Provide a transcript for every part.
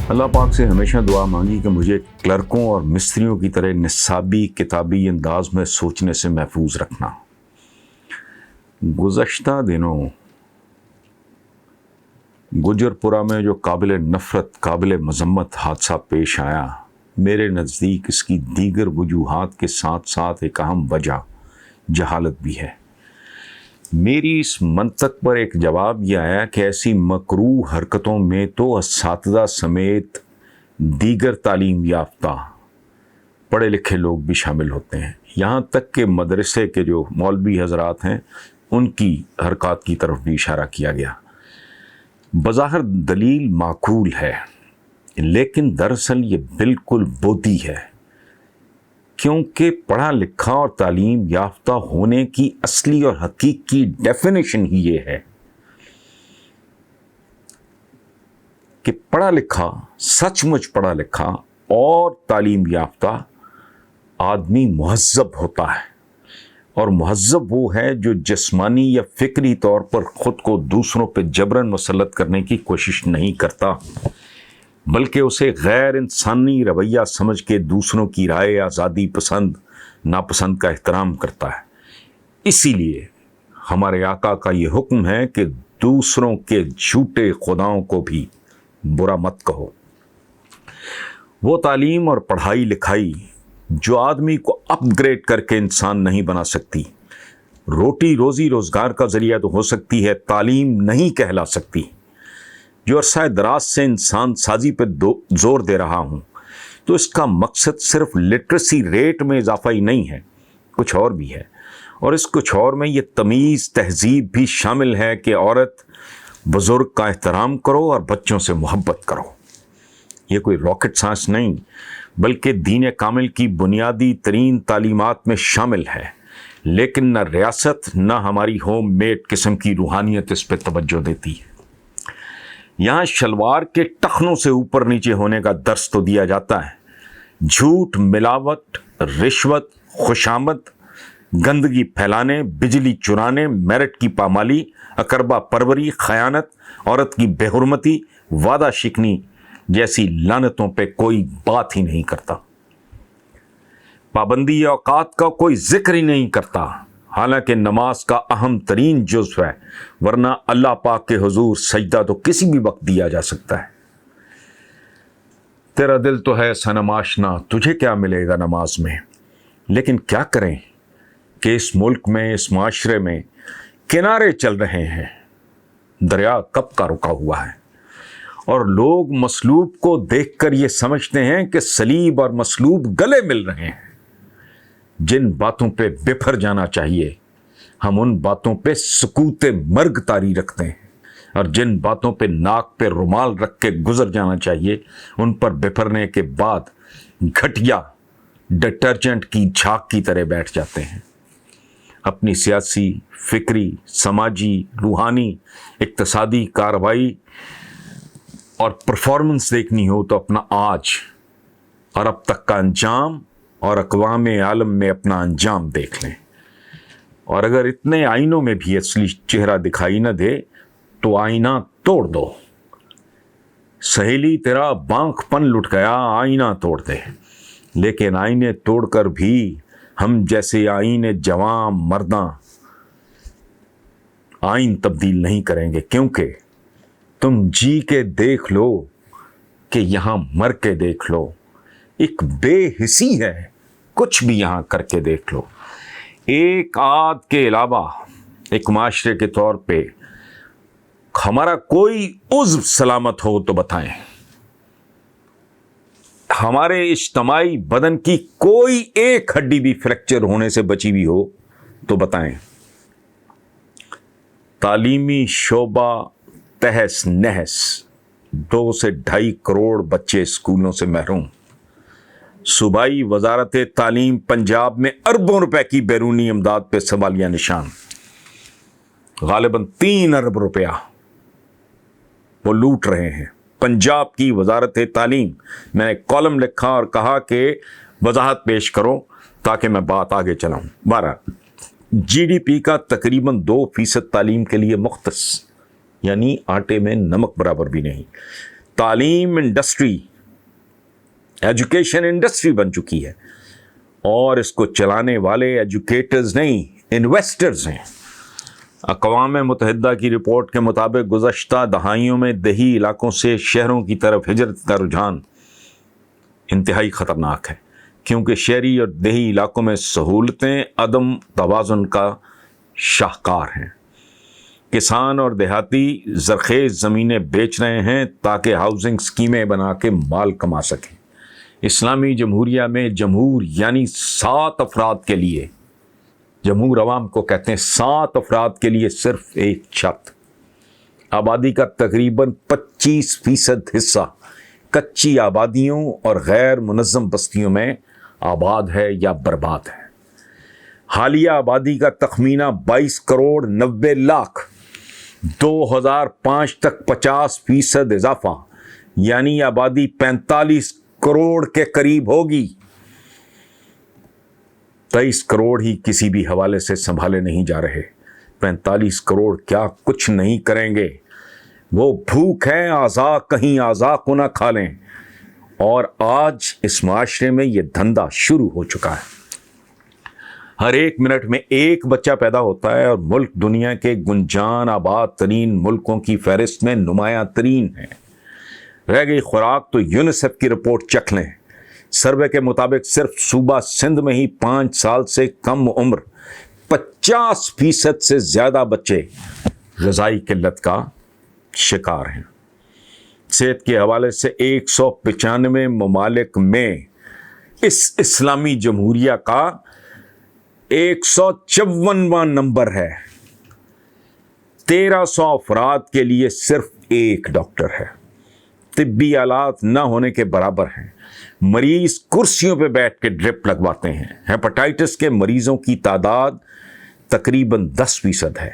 اللہ پاک سے ہمیشہ دعا مانگی کہ مجھے کلرکوں اور مستریوں کی طرح نصابی کتابی انداز میں سوچنے سے محفوظ رکھنا۔ گزشتہ دنوں گجرپورہ میں جو قابل نفرت قابل مذمت حادثہ پیش آیا، میرے نزدیک اس کی دیگر وجوہات کے ساتھ ساتھ ایک اہم وجہ جہالت بھی ہے۔ میری اس منطق پر ایک جواب یہ آیا کہ ایسی مکروہ حرکتوں میں تو اساتذہ سمیت دیگر تعلیم یافتہ پڑھے لکھے لوگ بھی شامل ہوتے ہیں، یہاں تک کہ مدرسے کے جو مولوی حضرات ہیں ان کی حرکات کی طرف بھی اشارہ کیا گیا۔ بظاہر دلیل معقول ہے، لیکن دراصل یہ بالکل بوتی ہے، کیونکہ پڑھا لکھا اور تعلیم یافتہ ہونے کی اصلی اور حقیقی ڈیفینیشن ہی یہ ہے کہ پڑھا لکھا، سچ مچ پڑھا لکھا اور تعلیم یافتہ آدمی مہذب ہوتا ہے، اور مہذب وہ ہے جو جسمانی یا فکری طور پر خود کو دوسروں پہ جبراً مسلط کرنے کی کوشش نہیں کرتا، بلکہ اسے غیر انسانی رویہ سمجھ کے دوسروں کی رائے، آزادی پسند ناپسند کا احترام کرتا ہے۔ اسی لیے ہمارے آقا کا یہ حکم ہے کہ دوسروں کے جھوٹے خداؤں کو بھی برا مت کہو۔ وہ تعلیم اور پڑھائی لکھائی جو آدمی کو اپ گریڈ کر کے انسان نہیں بنا سکتی، روٹی روزی روزگار کا ذریعہ تو ہو سکتی ہے، تعلیم نہیں کہلا سکتی۔ جو عرصہ دراز سے انسان سازی پہ زور دے رہا ہوں، تو اس کا مقصد صرف لٹریسی ریٹ میں اضافہ ہی نہیں ہے، کچھ اور بھی ہے، اور اس کچھ اور میں یہ تمیز تہذیب بھی شامل ہے کہ عورت بزرگ کا احترام کرو اور بچوں سے محبت کرو۔ یہ کوئی راکٹ سائنس نہیں، بلکہ دین کامل کی بنیادی ترین تعلیمات میں شامل ہے، لیکن نہ ریاست نہ ہماری ہوم میڈ قسم کی روحانیت اس پہ توجہ دیتی ہے۔ یہاں شلوار کے ٹخنوں سے اوپر نیچے ہونے کا درس تو دیا جاتا ہے، جھوٹ، ملاوٹ، رشوت، خوشامد، گندگی پھیلانے، بجلی چرانے، میرٹ کی پامالی، اقربا پروری، خیانت، عورت کی بے حرمتی، وعدہ شکنی جیسی لعنتوں پہ کوئی بات ہی نہیں کرتا۔ پابندی اوقات کا کوئی ذکر ہی نہیں کرتا، حالانکہ نماز کا اہم ترین جزو ہے، ورنہ اللہ پاک کے حضور سجدہ تو کسی بھی وقت دیا جا سکتا ہے۔ تیرا دل تو ہے صنم آشنا، تجھے کیا ملے گا نماز میں؟ لیکن کیا کریں کہ اس ملک میں، اس معاشرے میں کنارے چل رہے ہیں، دریا کب کا رکا ہوا ہے، اور لوگ مصلوب کو دیکھ کر یہ سمجھتے ہیں کہ صلیب اور مصلوب گلے مل رہے ہیں۔ جن باتوں پہ بفر جانا چاہیے، ہم ان باتوں پہ سکوت مرگ طاری رکھتے ہیں، اور جن باتوں پہ ناک پہ رومال رکھ کے گزر جانا چاہیے، ان پر بفرنے کے بعد گھٹیا ڈٹرجنٹ کی جھاگ کی طرح بیٹھ جاتے ہیں۔ اپنی سیاسی، فکری، سماجی، روحانی، اقتصادی کارروائی اور پرفارمنس دیکھنی ہو تو اپنا آج اور اب تک کا انجام اور اقوام عالم میں اپنا انجام دیکھ لیں، اور اگر اتنے آئینوں میں بھی اصلی چہرہ دکھائی نہ دے تو آئینہ توڑ دو۔ سہیلی تیرا بانک پن لٹ گیا، آئینہ توڑ دے، لیکن آئینے توڑ کر بھی ہم جیسے آئینے جواں مرداں آئین تبدیل نہیں کریں گے، کیونکہ تم جی کے دیکھ لو کہ یہاں مر کے دیکھ لو، ایک بے حسی ہے، کچھ بھی یہاں کر کے دیکھ لو۔ ایک آدھ کے علاوہ ایک معاشرے کے طور پہ ہمارا کوئی عضو سلامت ہو تو بتائیں، ہمارے اجتماعی بدن کی کوئی ایک ہڈی بھی فریکچر ہونے سے بچی ہوئی ہو تو بتائیں۔ تعلیمی شعبہ تہس نہس، 2 سے 2.5 کروڑ بچے اسکولوں سے محروم، صوبائی وزارت تعلیم پنجاب میں اربوں روپے کی بیرونی امداد پہ سوالیہ نشان، غالباً 3 ارب روپیہ وہ لوٹ رہے ہیں۔ پنجاب کی وزارت تعلیم، میں نے کالم لکھا اور کہا کہ وضاحت پیش کرو تاکہ میں بات آگے چلاؤں۔ 12 جی ڈی پی کا تقریباً 2% تعلیم کے لیے مختص، یعنی آٹے میں نمک برابر بھی نہیں۔ تعلیم انڈسٹری، ایجوکیشن انڈسٹری بن چکی ہے، اور اس کو چلانے والے ایجوکیٹرز نہیں، انویسٹرز ہیں۔ اقوام متحدہ کی رپورٹ کے مطابق گزشتہ دہائیوں میں دیہی علاقوں سے شہروں کی طرف ہجرت کا رجحان انتہائی خطرناک ہے، کیونکہ شہری اور دیہی علاقوں میں سہولتیں عدم توازن کا شاہکار ہیں۔ کسان اور دیہاتی زرخیز زمینیں بیچ رہے ہیں تاکہ ہاؤسنگ اسکیمیں بنا کے مال کما سکیں۔ اسلامی جمہوریہ میں جمہور یعنی 7 افراد کے لیے، جمہور عوام کو کہتے ہیں، 7 افراد کے لیے صرف ایک چھت۔ آبادی کا تقریباً 25% حصہ کچی آبادیوں اور غیر منظم بستیوں میں آباد ہے یا برباد ہے۔ حالیہ آبادی کا تخمینہ 22 کروڑ 90 لاکھ، 2005 تک 50% اضافہ، یعنی آبادی 45 کروڑ کے قریب ہوگی۔ 23 کروڑ ہی کسی بھی حوالے سے سنبھالے نہیں جا رہے، 45 کروڑ کیا کچھ نہیں کریں گے؟ وہ بھوک ہے، اعضاء کہیں اعضاء کو نہ کھا لیں، اور آج اس معاشرے میں یہ دھندا شروع ہو چکا ہے۔ ہر 1 منٹ میں 1 بچہ پیدا ہوتا ہے، اور ملک دنیا کے گنجان آباد ترین ملکوں کی فہرست میں نمایاں ترین ہے۔ رہ گئی خوراک تو یونیسیف کی رپورٹ چکھ لیں۔ سروے کے مطابق صرف صوبہ سندھ میں ہی 5 سال سے کم عمر 50% سے زیادہ بچے غذائی قلت کا شکار ہیں۔ صحت کے حوالے سے 195 ممالک میں اس اسلامی جمہوریہ کا 154واں نمبر ہے۔ 1300 افراد کے لیے صرف 1 ڈاکٹر ہے۔ طبی آلات نہ ہونے کے برابر ہیں۔ مریض کرسیوں پہ بیٹھ کے ڈرپ لگواتے ہیں۔ ہیپاٹائٹس کے مریضوں کی تعداد تقریباً 10% ہے۔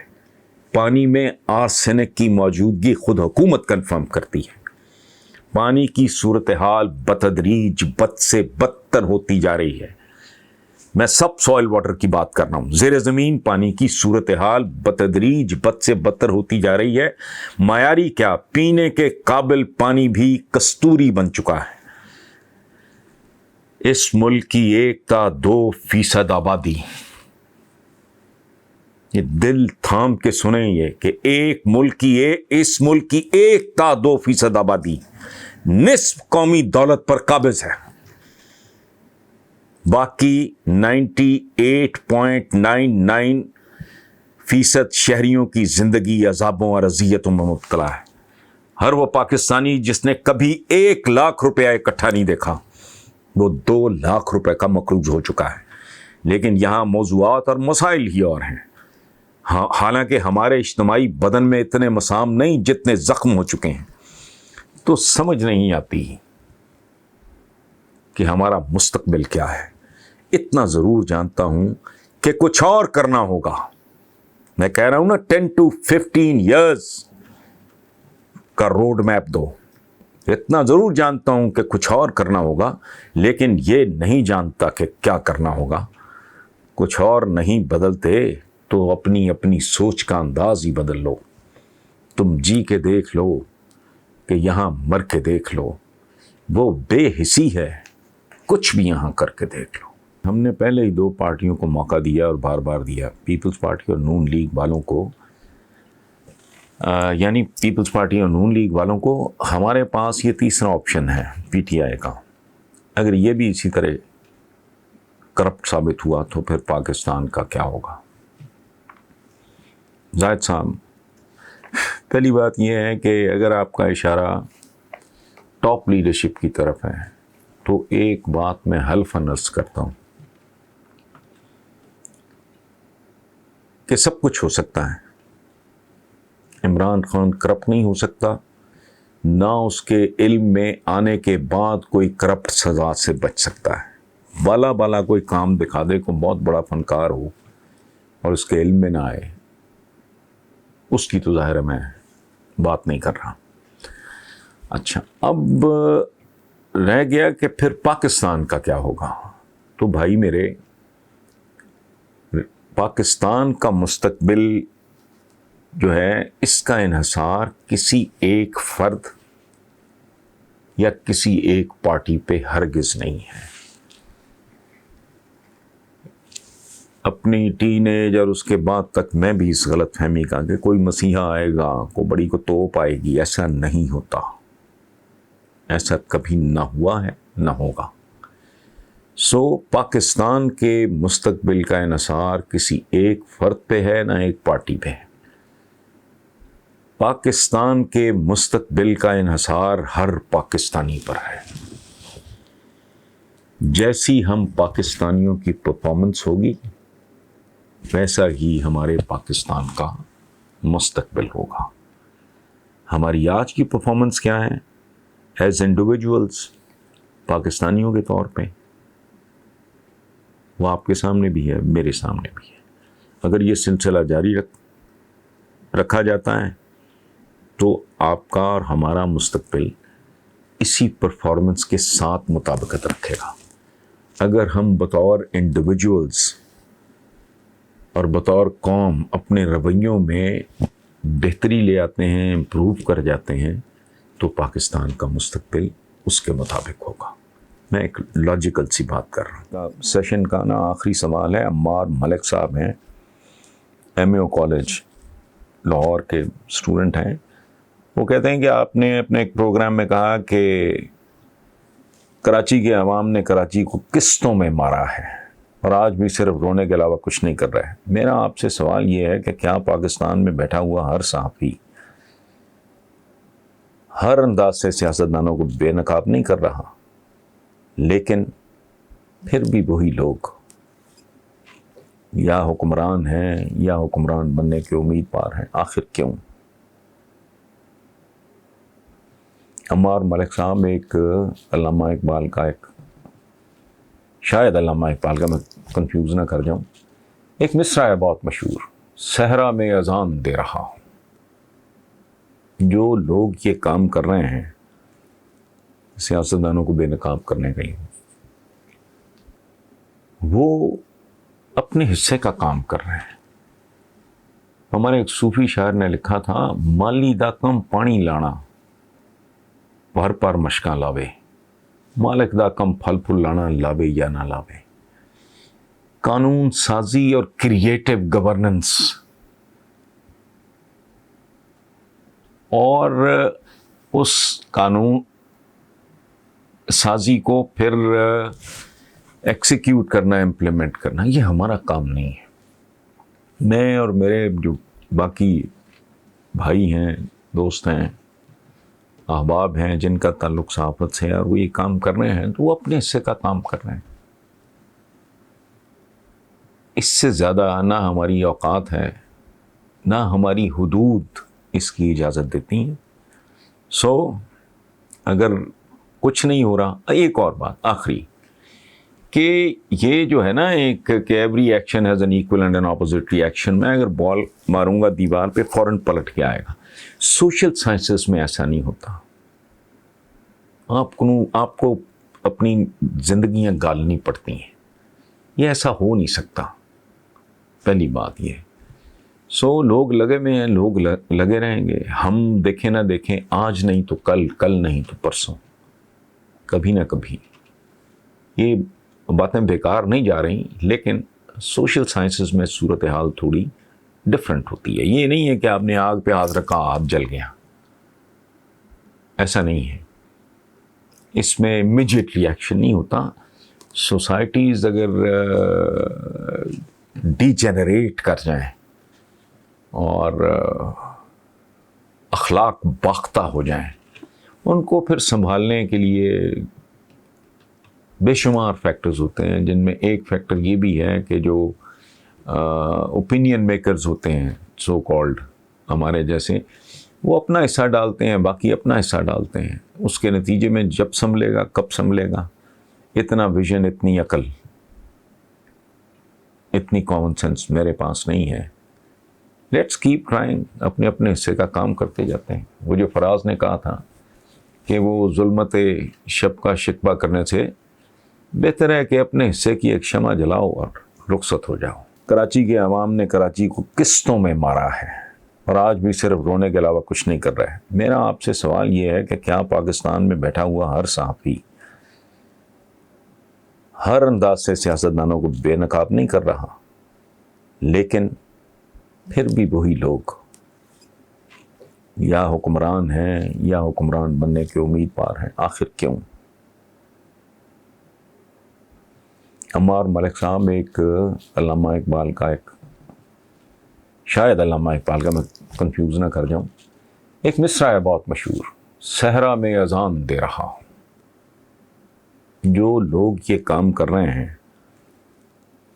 پانی میں آرسینک کی موجودگی خود حکومت کنفرم کرتی ہے۔ پانی کی صورتحال بتدریج بد سے بدتر ہوتی جا رہی ہے۔ میں سب سوائل واٹر کی بات کر رہا ہوں۔ زیر زمین پانی کی صورتحال بتدریج بد سے بدتر ہوتی جا رہی ہے۔ معیاری کیا، پینے کے قابل پانی بھی کستوری بن چکا ہے۔ اس ملک کی 1 تا 2% آبادی، یہ دل تھام کے سنیں یہ کہ اس ملک کی 1 تا 2% آبادی نصف قومی دولت پر قابض ہے۔ باقی 98.99% شہریوں کی زندگی عذابوں اور اذیتوں میں مبتلا ہے۔ ہر وہ پاکستانی جس نے کبھی 1 لاکھ روپیہ اکٹھا نہیں دیکھا، وہ 2 لاکھ روپے کا مقروض ہو چکا ہے۔ لیکن یہاں موضوعات اور مسائل ہی اور ہیں۔ حالانکہ ہمارے اجتماعی بدن میں اتنے مسام نہیں جتنے زخم ہو چکے ہیں، تو سمجھ نہیں آتی کہ ہمارا مستقبل کیا ہے۔ اتنا ضرور جانتا ہوں کہ کچھ اور کرنا ہوگا۔ میں کہہ رہا ہوں نا 10 to 15 years کا روڈ میپ دو۔ اتنا ضرور جانتا ہوں کہ کچھ اور کرنا ہوگا، لیکن یہ نہیں جانتا کہ کیا کرنا ہوگا۔ کچھ اور نہیں بدلتے تو اپنی سوچ کا انداز ہی بدل لو۔ تم جی کے دیکھ لو کہ یہاں مر کے دیکھ لو، وہ بے حسی ہے، کچھ بھی یہاں کر کے دیکھ لو۔ ہم نے پہلے ہی 2 پارٹیوں کو موقع دیا اور بار بار دیا، پیپلز پارٹی اور نون لیگ والوں کو، یعنی پیپلز پارٹی اور نون لیگ والوں کو۔ ہمارے پاس یہ تیسرا آپشن ہے پی ٹی آئی کا۔ اگر یہ بھی اسی طرح کرپٹ ثابت ہوا تو پھر پاکستان کا کیا ہوگا؟ زاہد صاحب، پہلی بات یہ ہے کہ اگر آپ کا اشارہ ٹاپ لیڈرشپ کی طرف ہے تو ایک بات میں حلفاً عرض کرتا ہوں کہ سب کچھ ہو سکتا ہے۔ عمران خان کرپٹ نہیں ہو سکتا، نہ اس کے علم میں آنے کے بعد کوئی کرپٹ سزا سے بچ سکتا ہے۔ بالا کوئی کام دکھا دے، کو بہت بڑا فنکار ہو اور اس کے علم میں نہ آئے، اس کی تو ظاہر ہے میں بات نہیں کر رہا۔ اچھا، اب رہ گیا کہ پھر پاکستان کا کیا ہوگا۔ تو بھائی میرے، پاکستان کا مستقبل جو ہے، اس کا انحصار کسی ایک فرد یا کسی ایک پارٹی پہ ہرگز نہیں ہے. اپنی ٹین ایج اور اس کے بعد تک میں بھی اس غلط فہمی کا کہ کوئی مسیحا آئے گا، کوئی بڑی کو توپ آئے گی، ایسا نہیں ہوتا. ایسا کبھی نہ ہوا ہے، نہ ہوگا. پاکستان کے مستقبل کا انحصار کسی ایک فرد پہ ہے، نہ ایک پارٹی پہ ہے. پاکستان کے مستقبل کا انحصار ہر پاکستانی پر ہے. جیسی ہم پاکستانیوں کی پرفارمنس ہوگی ویسا ہی ہمارے پاکستان کا مستقبل ہوگا. ہماری آج کی پرفارمنس کیا ہے ایز انڈیویجولز پاکستانیوں کے طور پہ، وہ آپ کے سامنے بھی ہے، میرے سامنے بھی ہے. اگر یہ سلسلہ جاری رکھا جاتا ہے تو آپ کا اور ہمارا مستقبل اسی پرفارمنس کے ساتھ مطابقت رکھے گا. اگر ہم بطور انڈیویجولز اور بطور قوم اپنے رویوں میں بہتری لے آتے ہیں، امپروو کر جاتے ہیں، تو پاکستان کا مستقبل اس کے مطابق ہوگا. میں ایک لاجیکل سی بات کر رہا ہوں. سیشن کا آخری سوال ہے. عمار ملک صاحب ہیں، MAO کالج لاہور کے اسٹوڈنٹ ہیں. وہ کہتے ہیں کہ آپ نے اپنے ایک پروگرام میں کہا کہ کراچی کے عوام نے کراچی کو قسطوں میں مارا ہے اور آج بھی صرف رونے کے علاوہ کچھ نہیں کر رہا ہے. میرا آپ سے سوال یہ ہے کہ کیا پاکستان میں بیٹھا ہوا ہر صحافی ہر انداز سے سیاستدانوں کو بے نقاب نہیں کر رہا، لیکن پھر بھی وہی لوگ یا حکمران ہیں یا حکمران بننے کے امیدوار ہیں؟ آخر کیوں؟ عمار ملک صاحب ایک علامہ اقبال کا شاید علامہ اقبال کا، میں کنفیوز نہ کر جاؤں، ایک مصرع ہے بہت مشہور، صحرا میں اذان دے رہا ہوں. جو لوگ یہ کام کر رہے ہیں سیاستدانوں کو بے نقاب کرنے کا، وہ اپنے حصے کا کام کر رہے ہیں. ہمارے ایک صوفی شاعر نے لکھا تھا، مالی دا کم پانی لانا بھر پر مشکاں لاوے، مالک دا کم پھل پھول لانا لاوے یا نہ لاوے. قانون سازی اور کریٹو گورننس اور اس قانون سازی کو پھر ایکسیکیوٹ کرنا، امپلیمنٹ کرنا، یہ ہمارا کام نہیں ہے. میں اور میرے جو باقی بھائی ہیں، دوست ہیں، احباب ہیں جن کا تعلق صحافت سے ہے اور وہ یہ کام کر رہے ہیں، تو وہ اپنے حصے کا کام کر رہے ہیں. اس سے زیادہ نہ ہماری اوقات ہے، نہ ہماری حدود اس کی اجازت دیتی ہیں. اگر کچھ نہیں ہو رہا، ایک اور بات آخری، کہ یہ جو ہے نا ایک کہ every action has an equal and an opposite reaction. میں اگر بال ماروں گا دیوار پہ فوراً پلٹ کے آئے گا. سوشل سائنسز میں ایسا نہیں ہوتا. آپ کو اپنی زندگیاں گالنی پڑتی ہیں، یہ ایسا ہو نہیں سکتا. پہلی بات یہ. لوگ لگے ہوئے ہیں، لوگ لگے رہیں گے. ہم دیکھیں نہ دیکھیں، آج نہیں تو کل، کل نہیں تو پرسوں، کبھی نہ کبھی یہ باتیں بیکار نہیں جا رہی. لیکن سوشل سائنسز میں صورتحال تھوڑی ڈفرینٹ ہوتی ہے. یہ نہیں ہے کہ آپ نے آگ پہ ہاتھ رکھا آپ جل گیا، ایسا نہیں ہے. اس میں امیجیٹ ریئیکشن نہیں ہوتا. سوسائٹیز اگر ڈی جنریٹ کر جائیں اور اخلاق باختہ ہو جائیں، ان کو پھر سنبھالنے کے لیے بے شمار فیکٹرز ہوتے ہیں، جن میں ایک فیکٹر یہ بھی ہے کہ جو اوپینین میکرز ہوتے ہیں سو کالڈ ہمارے جیسے، وہ اپنا حصہ ڈالتے ہیں، باقی اپنا حصہ ڈالتے ہیں. اس کے نتیجے میں جب سنبھلے گا، کب سنبھلے گا، اتنا ویژن، اتنی عقل، اتنی کامن سینس میرے پاس نہیں ہے. Let's keep trying. اپنے اپنے حصے کا کام کرتے جاتے ہیں. وہ جو فراز نے کہا تھا کہ وہ ظلمت شب کا شکوہ کرنے سے بہتر ہے کہ اپنے حصے کی ایک شمع جلاؤ اور رخصت ہو جاؤ. کراچی کے عوام نے کراچی کو قسطوں میں مارا ہے اور آج بھی صرف رونے کے علاوہ کچھ نہیں کر رہا ہے. میرا آپ سے سوال یہ ہے کہ کیا پاکستان میں بیٹھا ہوا ہر صحافی ہر انداز سے سیاستدانوں کو بے نقاب نہیں کر رہا؟ لیکن پھر بھی وہی لوگ یا حکمران ہیں یا حکمران بننے کے امیدوار ہیں. آخر کیوں؟ عمار ملک صاحب ایک علامہ اقبال کا شاید علامہ اقبال کا، میں کنفیوز نہ کر جاؤں، ایک مصرع ہے بہت مشہور، صحرا میں اذان دے رہا ہوں. جو لوگ یہ کام کر رہے ہیں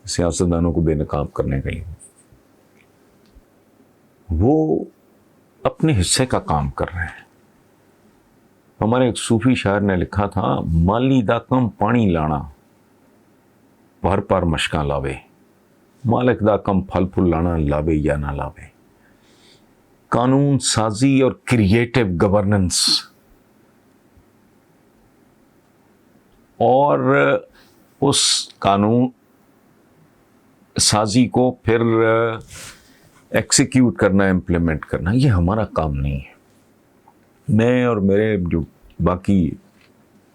سیاستدانوں کو بے نقاب کرنے کا، وہ اپنے حصے کا کام کر رہے ہیں. ہمارے ایک صوفی شاعر نے لکھا تھا، مالی دا کم پانی لانا بھر پر مشکاں لاوے، مالک دا کم پھل پھول لانا لاوے یا نہ لاوے. قانون سازی اور کریٹو گورننس اور اس قانون سازی کو پھر ایکسیکیوٹ کرنا، امپلیمنٹ کرنا، یہ ہمارا کام نہیں ہے. میں اور میرے جو باقی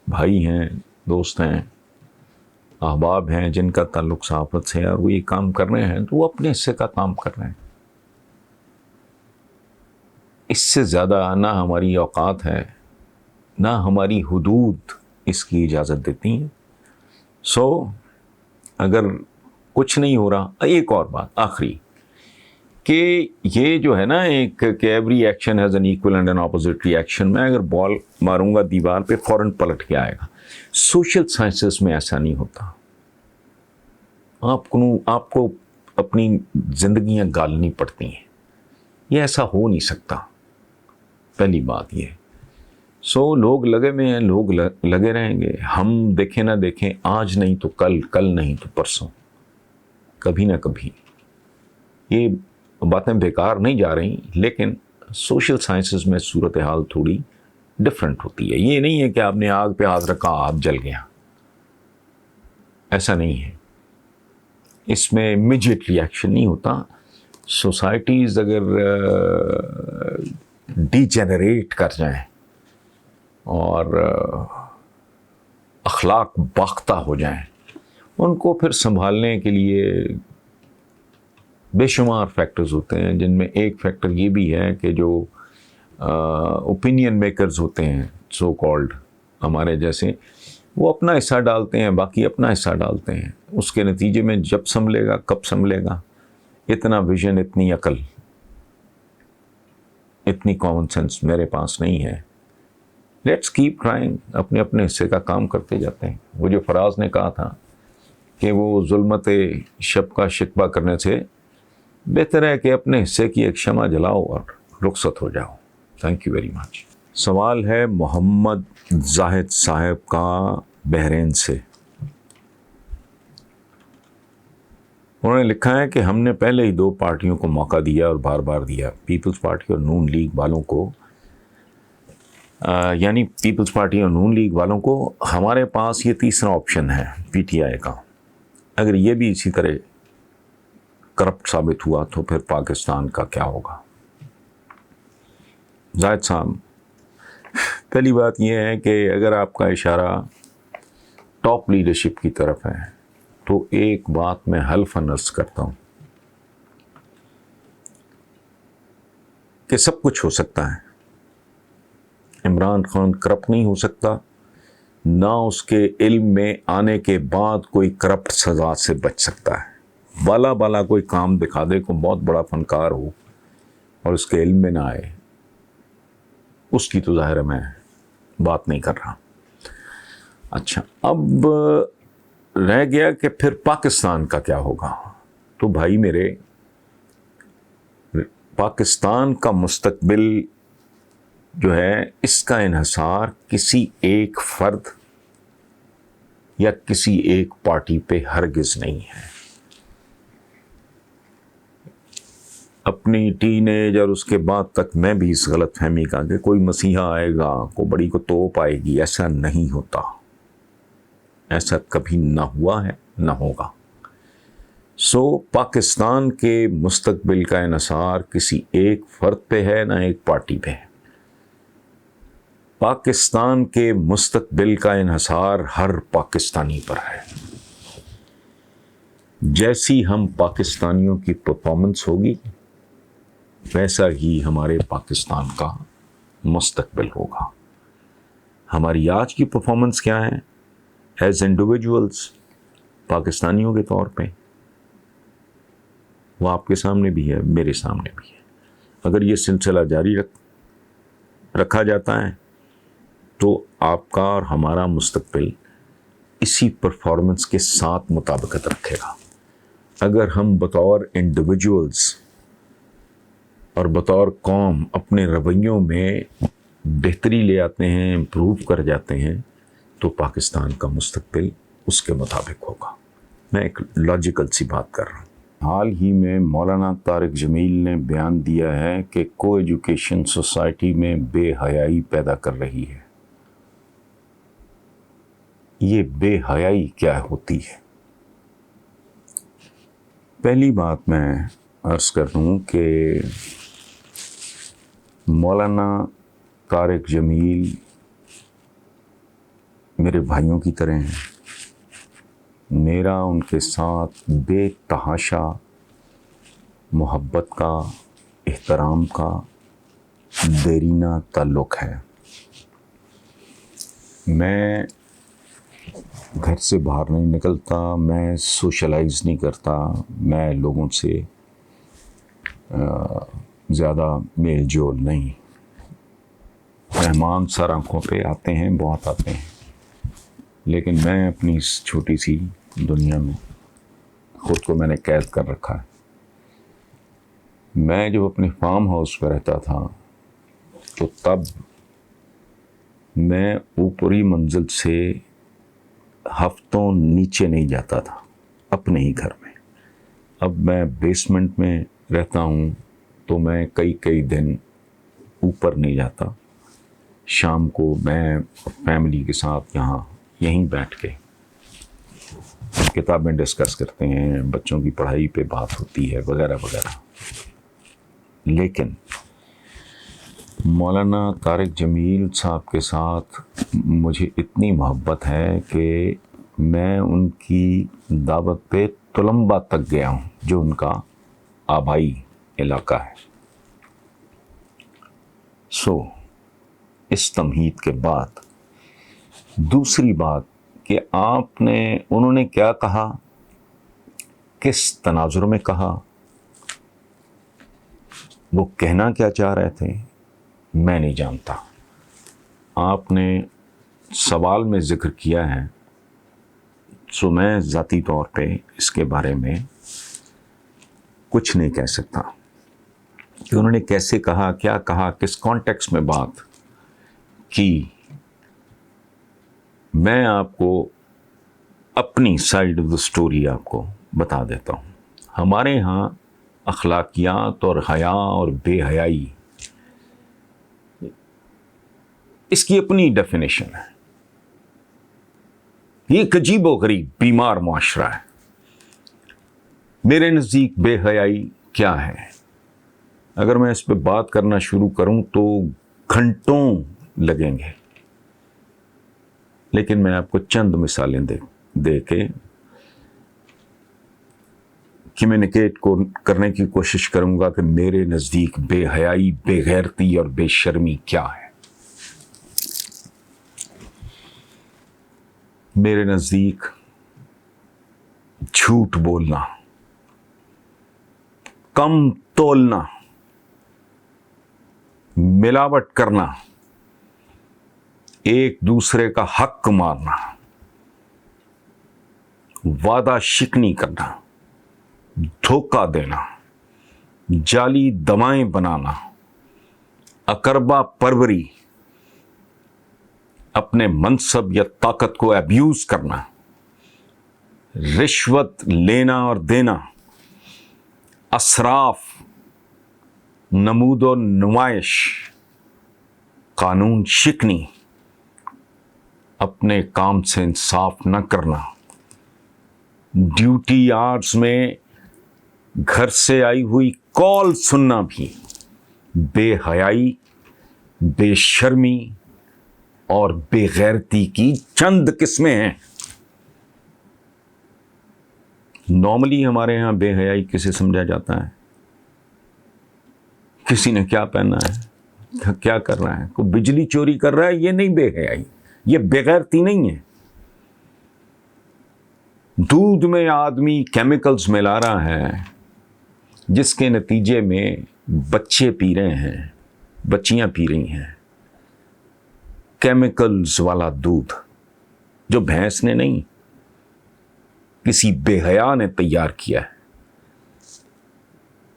بھائی ہیں، دوست ہیں، احباب ہیں جن کا تعلق صحافت سے ہے اور وہ یہ کام کر رہے ہیں، تو وہ اپنے حصے کا کام کر رہے ہیں. اس سے زیادہ نہ ہماری اوقات ہے، نہ ہماری حدود اس کی اجازت دیتی ہیں. اگر کچھ نہیں ہو رہا، ایک اور بات آخری، کہ یہ جو ہے نا ایک کہ every action has an equal and an opposite reaction. میں اگر بال ماروں گا دیوار پہ فوراً پلٹ کے آئے گا. سوشل سائنسز میں ایسا نہیں ہوتا. آپ کو اپنی زندگیاں گالنی پڑتی ہیں، یہ ایسا ہو نہیں سکتا. پہلی بات یہ. لوگ لگے ہوئے ہیں، لوگ لگے رہیں گے. ہم دیکھیں نہ دیکھیں، آج نہیں تو کل، کل نہیں تو پرسوں، کبھی نہ کبھی. یہ باتیں بیکار نہیں جا رہی، لیکن سوشل سائنسز میں صورتحال تھوڑی ڈفرینٹ ہوتی ہے. یہ نہیں ہے کہ آپ نے آگ پہ ہاتھ رکھا آپ جل گیا، ایسا نہیں ہے. اس میں امیجیٹ ریئیکشن نہیں ہوتا. سوسائٹیز اگر ڈی جنریٹ کر جائیں اور اخلاق باختہ ہو جائیں، ان کو پھر سنبھالنے کے لیے بے شمار فیکٹرز ہوتے ہیں، جن میں ایک فیکٹر یہ بھی ہے کہ جو اوپینین میکرز ہوتے ہیں، سو کالڈ ہمارے جیسے، وہ اپنا حصہ ڈالتے ہیں، باقی اپنا حصہ ڈالتے ہیں. اس کے نتیجے میں جب سنبھلے گا، کب سنبھلے گا، اتنا ویژن، اتنی عقل، اتنی کامن سینس میرے پاس نہیں ہے. Let's keep trying. اپنے اپنے حصے کا کام کرتے جاتے ہیں. وہ جو فراز نے کہا تھا کہ وہ ظلمت شب کا شکوہ کرنے سے بہتر ہے کہ اپنے حصے کی ایک شمع جلاؤ اور رخصت ہو جاؤ. Thank you very much. سوال ہے محمد زاہد صاحب کا بحرین سے. انہوں نے لکھا ہے کہ ہم نے پہلے ہی 2 پارٹیوں کو موقع دیا اور بار بار دیا، پیپلز پارٹی اور نون لیگ والوں کو، یعنی پیپلز پارٹی اور نون لیگ والوں کو. ہمارے پاس یہ تیسرا آپشن ہے پی ٹی آئی کا. اگر یہ بھی اسی طرح کرپٹ ثابت ہوا تو پھر پاکستان کا کیا ہوگا؟ زاہد صاحب، پہلی بات یہ ہے کہ اگر آپ کا اشارہ ٹاپ لیڈرشپ کی طرف ہے تو ایک بات میں حلف نص کرتا ہوں کہ سب کچھ ہو سکتا ہے. عمران خان کرپٹ نہیں ہو سکتا، نہ اس کے علم میں آنے کے بعد کوئی کرپٹ سزا سے بچ سکتا ہے. بالا کوئی کام دکھا دے، کو بہت بڑا فنکار ہو اور اس کے علم میں نہ آئے، اس کی تو ظاہر ہے میں بات نہیں کر رہا. اچھا، اب رہ گیا کہ پھر پاکستان کا کیا ہوگا. تو بھائی میرے، پاکستان کا مستقبل جو ہے، اس کا انحصار کسی ایک فرد یا کسی ایک پارٹی پہ ہرگز نہیں ہے. اپنی ٹین ایج اور اس کے بعد تک میں بھی اس غلط فہمی کا کہ کوئی مسیحا آئے گا، کوئی بڑی کو توپ آئے گی، ایسا نہیں ہوتا. ایسا کبھی نہ ہوا ہے، نہ ہوگا. پاکستان کے مستقبل کا انحصار کسی ایک فرد پہ ہے، نہ ایک پارٹی پہ ہے۔ پاکستان کے مستقبل کا انحصار ہر پاکستانی پر ہے۔ جیسی ہم پاکستانیوں کی پرفارمنس ہوگی، ویسا ہی ہمارے پاکستان کا مستقبل ہوگا۔ ہماری آج کی پرفارمنس کیا ہے ایز انڈیویجولز، پاکستانیوں کے طور پہ، وہ آپ کے سامنے بھی ہے، میرے سامنے بھی ہے۔ اگر یہ سلسلہ جاری رکھا جاتا ہے تو آپ کا اور ہمارا مستقبل اسی پرفارمنس کے ساتھ مطابقت رکھے گا۔ اگر ہم بطور انڈیویجولز اور بطور قوم اپنے رویوں میں بہتری لے آتے ہیں، امپروو کر جاتے ہیں، تو پاکستان کا مستقبل اس کے مطابق ہوگا۔ میں ایک لاجیکل سی بات کر رہا ہوں۔ حال ہی میں مولانا طارق جمیل نے بیان دیا ہے کہ کو ایجوکیشن سوسائٹی میں بے حیائی پیدا کر رہی ہے۔ یہ بے حیائی کیا ہوتی ہے؟ پہلی بات میں عرض کر دوں کہ مولانا طارق جمیل میرے بھائیوں کی طرح ہیں۔ میرا ان کے ساتھ بے تحاشا محبت کا، احترام کا دیرینہ تعلق ہے۔ میں گھر سے باہر نہیں نکلتا، میں سوشلائز نہیں کرتا، میں لوگوں سے زیادہ میل جول نہیں۔ مہمان سر آنکھوں پہ آتے ہیں، بہت آتے ہیں، لیکن میں اپنی اس چھوٹی سی دنیا میں خود کو میں نے قید کر رکھا ہے۔ میں جب اپنے فارم ہاؤس پہ رہتا تھا تو تب میں اوپری منزل سے ہفتوں نیچے نہیں جاتا تھا اپنے ہی گھر میں۔ اب میں بیسمنٹ میں رہتا ہوں تو میں کئی دن اوپر نہیں جاتا۔ شام کو میں فیملی کے ساتھ یہیں بیٹھ کے کتابیں ڈسکس کرتے ہیں، بچوں کی پڑھائی پہ بات ہوتی ہے، وغیرہ وغیرہ۔ لیکن مولانا طارق جمیل صاحب کے ساتھ مجھے اتنی محبت ہے کہ میں ان کی دعوت پہ تلمبہ تک گیا ہوں، جو ان کا آبائی علاقہ ہے۔ اس تمہید کے بعد دوسری بات کہ انہوں نے کیا کہا، کس تناظر میں کہا، وہ کہنا کیا چاہ رہے تھے، میں نہیں جانتا۔ آپ نے سوال میں ذکر کیا ہے، میں ذاتی طور پہ اس کے بارے میں کچھ نہیں کہہ سکتا کہ انہوں نے کیسے کہا، کیا کہا، کس کانٹیکسٹ میں بات کی۔ میں آپ کو اپنی سائیڈ آف دا اسٹوری آپ کو بتا دیتا ہوں۔ ہمارے ہاں اخلاقیات اور حیا اور بے حیائی، اس کی اپنی ڈیفینیشن ہے۔ یہ ایک عجیب و غریب بیمار معاشرہ ہے۔ میرے نزدیک بے حیائی کیا ہے، اگر میں اس پہ بات کرنا شروع کروں تو گھنٹوں لگیں گے، لیکن میں آپ کو چند مثالیں دے کے کمیونیکیٹ کرنے کی کوشش کروں گا کہ میرے نزدیک بے حیائی، بے غیرتی اور بے شرمی کیا ہے۔ میرے نزدیک جھوٹ بولنا، کم تولنا، ملاوٹ کرنا، ایک دوسرے کا حق مارنا، وعدہ شکنی کرنا، دھوکہ دینا، جعلی دوائیں بنانا، اقربا پروری، اپنے منصب یا طاقت کو ایبیوز کرنا، رشوت لینا اور دینا، اسراف، نمود و نمائش، قانون شکنی، اپنے کام سے انصاف نہ کرنا، ڈیوٹی آورز میں گھر سے آئی ہوئی کال سننا بھی بے حیائی، بے شرمی اور بے غیرتی کی چند قسمیں ہیں۔ نارملی ہمارے یہاں بے حیائی کسے سمجھا جاتا ہے؟ کسی نے کیا پہنا ہے، کیا کر رہا ہے، کوئی بجلی چوری کر رہا ہے، یہ نہیں بے حیائی، یہ بے غیرتی نہیں ہے۔ دودھ میں آدمی کیمیکلز ملا رہا ہے جس کے نتیجے میں بچے پی رہے ہیں، بچیاں پی رہی ہیں کیمیکلز والا دودھ، جو بھینس نے نہیں، کسی بے حیا نے تیار کیا ہے۔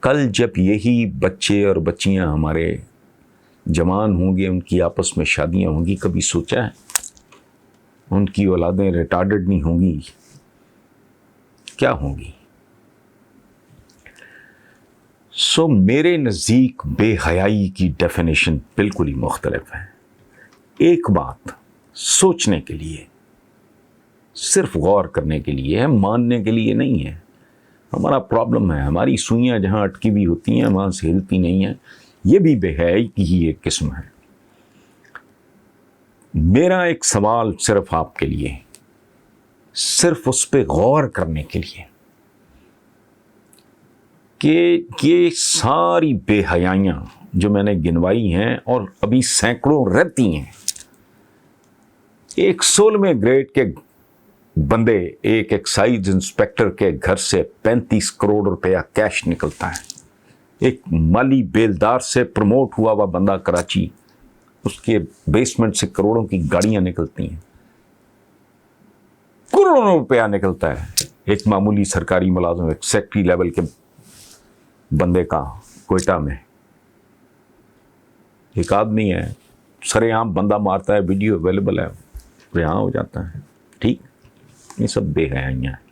کل جب یہی بچے اور بچیاں ہمارے جوان ہوں گے، ان کی آپس میں شادیاں ہوں گی، کبھی سوچا ہے ان کی اولادیں ریٹارڈڈ نہیں ہوں گی؟ کیا ہوں گی؟ سو میرے نزدیک بے حیائی کی ڈیفینیشن بالکل ہی مختلف ہے۔ ایک بات سوچنے کے لیے، صرف غور کرنے کے لیے ہے، ماننے کے لیے نہیں ہے۔ ہمارا پرابلم ہے، ہماری سوئیاں جہاں اٹکی ہوئی ہوتی ہیں وہاں سے ہلتی نہیں ہیں۔ یہ بھی بے حیائی کی ہی ایک قسم ہے۔ میرا ایک سوال صرف آپ کے لیے، صرف اس پہ غور کرنے کے لیے کہ یہ ساری بے حیائیاں جو میں نے گنوائی ہیں اور ابھی سینکڑوں رہتی ہیں، ایک 16ویں گریڈ کے بندے، ایک ایکسائز انسپیکٹر کے گھر سے 35 کروڑ روپیہ کیش نکلتا ہے۔ ایک مالی بیلدار سے پروموٹ ہوا ہوا بندہ کراچی، اس کے بیسمنٹ سے کروڑوں کی گاڑیاں نکلتی ہیں، کروڑوں روپیہ نکلتا ہے۔ ایک معمولی سرکاری ملازم، ایک سیکٹری لیول کے بندے کا کوئٹہ میں ایک آدمی ہے، سرے عام بندہ مارتا ہے، ویڈیو اویلیبل ہے، رہا ہو جاتا ہے۔ ٹھیک، یہ سب بے حیائیاں ہیں۔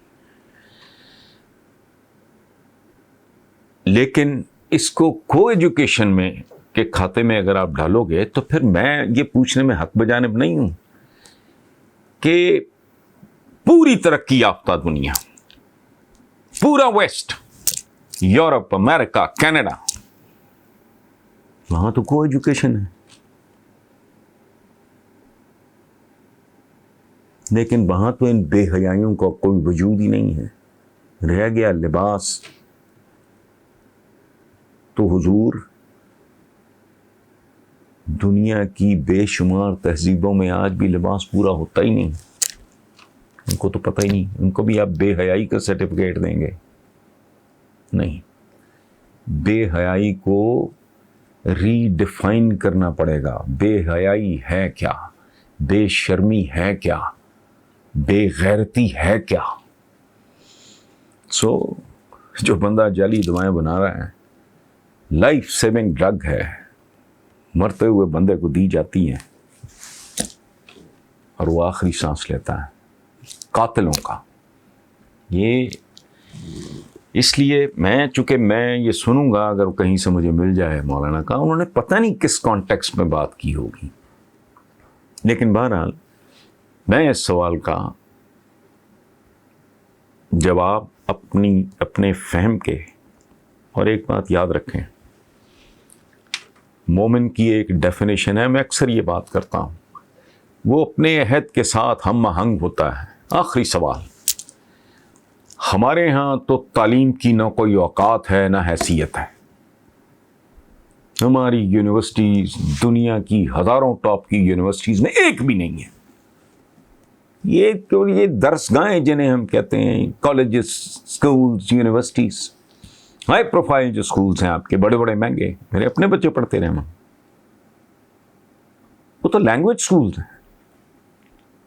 لیکن اس کو کو ایجوکیشن میں کے کھاتے میں اگر آپ ڈالو گے تو پھر میں یہ پوچھنے میں حق بجانب نہیں ہوں کہ پوری ترقی یافتہ دنیا، پورا ویسٹ، یورپ، امریکہ، کینیڈا، وہاں تو کو ایجوکیشن ہے، لیکن وہاں تو ان بے حیائیوں کا کوئی وجود ہی نہیں ہے۔ رہ گیا لباس، تو حضور دنیا کی بے شمار تہذیبوں میں آج بھی لباس پورا ہوتا ہی نہیں، ان کو تو پتہ ہی نہیں، ان کو بھی آپ بے حیائی کا سرٹیفکیٹ دیں گے؟ نہیں، بے حیائی کو ری ڈیفائن کرنا پڑے گا۔ بے حیائی ہے کیا؟ بے شرمی ہے کیا؟ بے غیرتی ہے کیا؟ سو جو بندہ جعلی دوائیں بنا رہا ہے، لائف سیونگ ڈرگ ہے، مرتے ہوئے بندے کو دی جاتی ہیں اور وہ آخری سانس لیتا ہے، قاتلوں کا۔ یہ اس لیے چونکہ میں یہ سنوں گا، اگر کہیں سے مجھے مل جائے مولانا کا، انہوں نے پتہ نہیں کس کانٹیکسٹ میں بات کی ہوگی، لیکن بہرحال میں اس سوال کا جواب اپنے فہم کے، اور ایک بات یاد رکھیں، مومن کی ایک ڈیفینیشن ہے، میں اکثر یہ بات کرتا ہوں، وہ اپنے عہد کے ساتھ ہم آہنگ ہوتا ہے۔ آخری سوال، ہمارے ہاں تو تعلیم کی نہ کوئی اوقات ہے نہ حیثیت ہے۔ ہماری یونیورسٹیز دنیا کی ہزاروں ٹاپ کی یونیورسٹیز میں ایک بھی نہیں ہے۔ یہ درسگاہیں جنہیں ہم کہتے ہیں، colleges, schools, universities, high profile جو اسکولز ہیں آپ کے، بڑے بڑے مہنگے، میرے اپنے بچے پڑھتے رہے، وہ تو لینگویج اسکولز ہیں،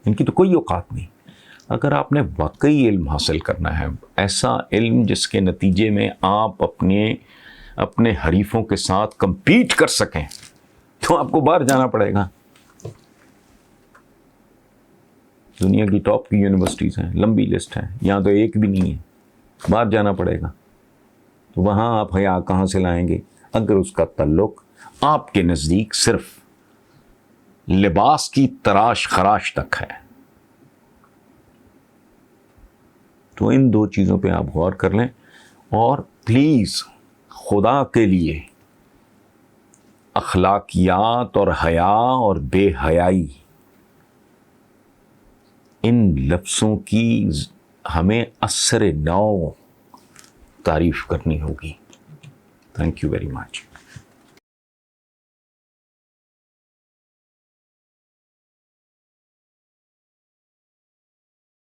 ان کی تو کوئی اوقات نہیں۔ اگر آپ نے واقعی علم حاصل کرنا ہے، ایسا علم جس کے نتیجے میں آپ اپنے حریفوں کے ساتھ کمپیٹ کر سکیں، تو آپ کو باہر جانا پڑے گا۔ دنیا کی ٹاپ کی یونیورسٹیز ہیں، لمبی لسٹ ہے، یہاں تو ایک بھی نہیں ہے، باہر جانا پڑے گا۔ تو وہاں آپ حیا کہاں سے لائیں گے اگر اس کا تعلق آپ کے نزدیک صرف لباس کی تراش خراش تک ہے؟ تو ان دو چیزوں پہ آپ غور کر لیں اور پلیز خدا کے لیے اخلاقیات اور حیا اور بے حیائی، ان لفظوں کی ہمیں عصر نو تعریف کرنی ہوگی. Thank you very much.